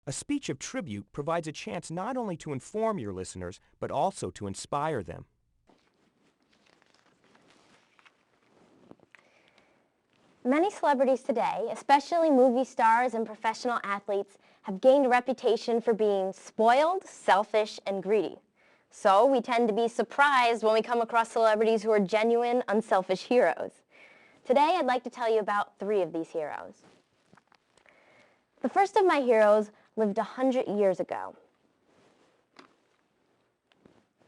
A speech of tribute provides a chance not only to inform your listeners, but also to inspire them. Many celebrities today, especially movie stars and professional athletes, have gained a reputation for being spoiled, selfish, and greedy. So we tend to be surprised when we come across celebrities who are genuine, unselfish heroes. Today, I'd like to tell you about 3 of these heroes. The first of my heroes lived 100 years ago.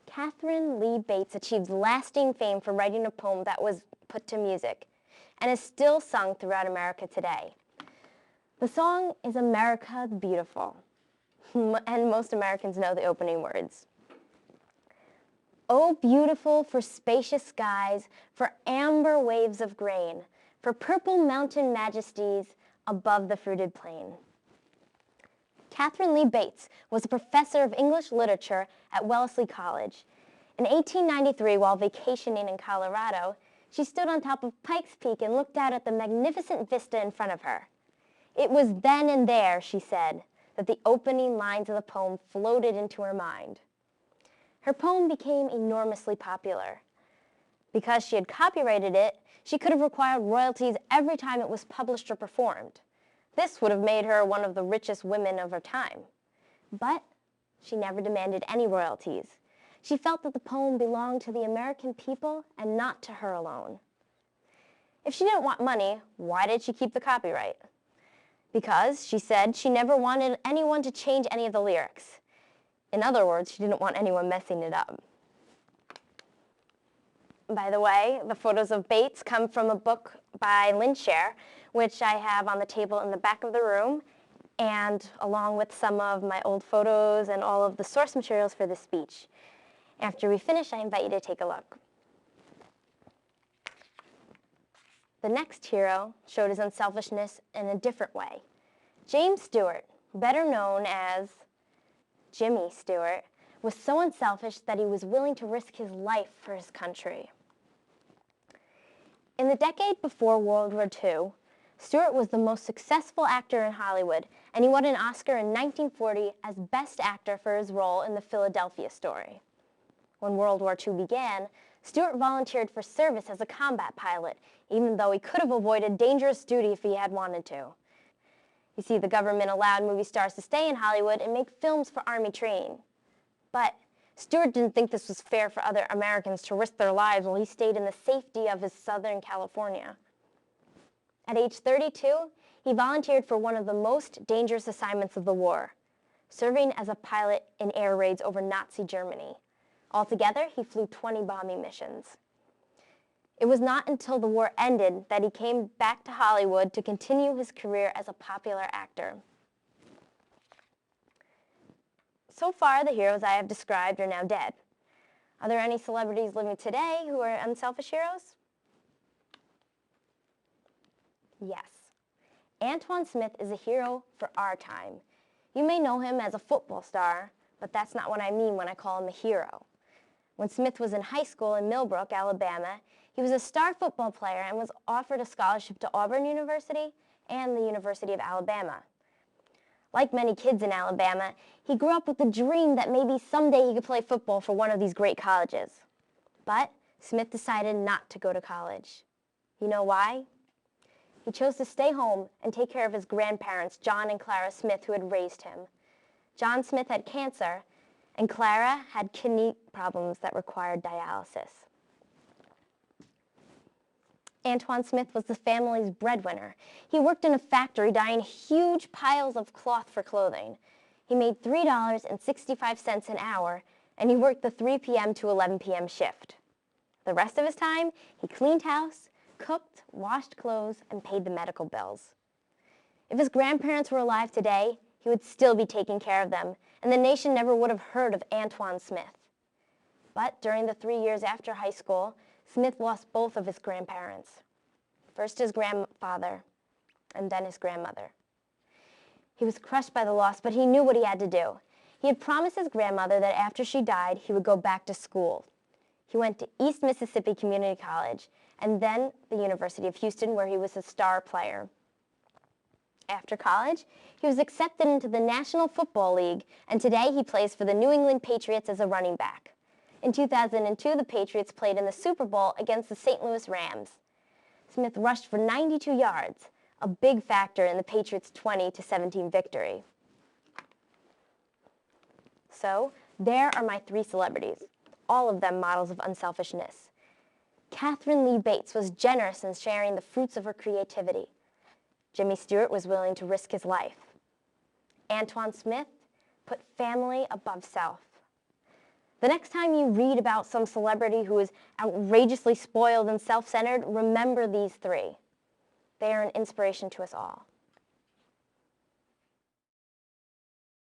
Katharine Lee Bates achieved lasting fame for writing a poem that was put to music and is still sung throughout America today. The song is America the Beautiful, and most Americans know the opening words. Oh, beautiful for spacious skies, for amber waves of grain, for purple mountain majesties above the fruited plain. Katharine Lee Bates was a professor of English literature at Wellesley College. In 1893, while vacationing in Colorado, she stood on top of Pikes Peak and looked out at the magnificent vista in front of her. It was then and there, she said, that the opening lines of the poem floated into her mind. Her poem became enormously popular. Because she had copyrighted it, she could have required royalties every time it was published or performed. This would have made her one of the richest women of her time. But she never demanded any royalties. She felt that the poem belonged to the American people and not to her alone. If she didn't want money, why did she keep the copyright? Because, she said, she never wanted anyone to change any of the lyrics. In other words, she didn't want anyone messing it up. By the way, the photos of Bates come from a book by Lynn Sher, which I have on the table in the back of the room, and along with some of my old photos and all of the source materials for this speech. After we finish, I invite you to take a look. The next hero showed his unselfishness in a different way. James Stewart, better known as Jimmy Stewart, was so unselfish that he was willing to risk his life for his country. In the decade before World War II, Stewart was the most successful actor in Hollywood, and he won an Oscar in 1940 as Best Actor for his role in the Philadelphia Story. When World War II began, Stewart volunteered for service as a combat pilot, even though he could have avoided dangerous duty if he had wanted to. You see, the government allowed movie stars to stay in Hollywood and make films for Army training. But Stewart didn't think this was fair for other Americans to risk their lives while he stayed in the safety of his Southern California. At age 32, he volunteered for one of the most dangerous assignments of the war, serving as a pilot in air raids over Nazi Germany. Altogether, he flew 20 bombing missions. It was not until the war ended that he came back to Hollywood to continue his career as a popular actor. So far, the heroes I have described are now dead. Are there any celebrities living today who are unselfish heroes? Yes. Antoine Smith is a hero for our time. You may know him as a football star, but that's not what I mean when I call him a hero. When Smith was in high school in Millbrook, Alabama, he was a star football player and was offered a scholarship to Auburn University and the University of Alabama. Like many kids in Alabama, he grew up with the dream that maybe someday he could play football for one of these great colleges. But Smith decided not to go to college. You know why? He chose to stay home and take care of his grandparents, John and Clara Smith, who had raised him. John Smith had cancer, and Clara had kidney problems that required dialysis. Antoine Smith was the family's breadwinner. He worked in a factory dyeing huge piles of cloth for clothing. He made $3.65 an hour, and he worked the 3 p.m. to 11 p.m. shift. The rest of his time, he cleaned house, cooked, washed clothes, and paid the medical bills. If his grandparents were alive today, he would still be taking care of them, and the nation never would have heard of Antoine Smith. But during the 3 years after high school, Smith lost both of his grandparents. First his grandfather, and then his grandmother. He was crushed by the loss, but he knew what he had to do. He had promised his grandmother that after she died, he would go back to school. He went to East Mississippi Community College, and then the University of Houston, where he was a star player. After college, he was accepted into the National Football League, and today he plays for the New England Patriots as a running back. In 2002, the Patriots played in the Super Bowl against the St. Louis Rams. Smith rushed for 92 yards, a big factor in the Patriots' 20-17 victory. So, there are my 3 celebrities, all of them models of unselfishness. Katharine Lee Bates was generous in sharing the fruits of her creativity. Jimmy Stewart was willing to risk his life. Antoine Smith put family above self. The next time you read about some celebrity who is outrageously spoiled and self-centered, remember these 3. They are an inspiration to us all.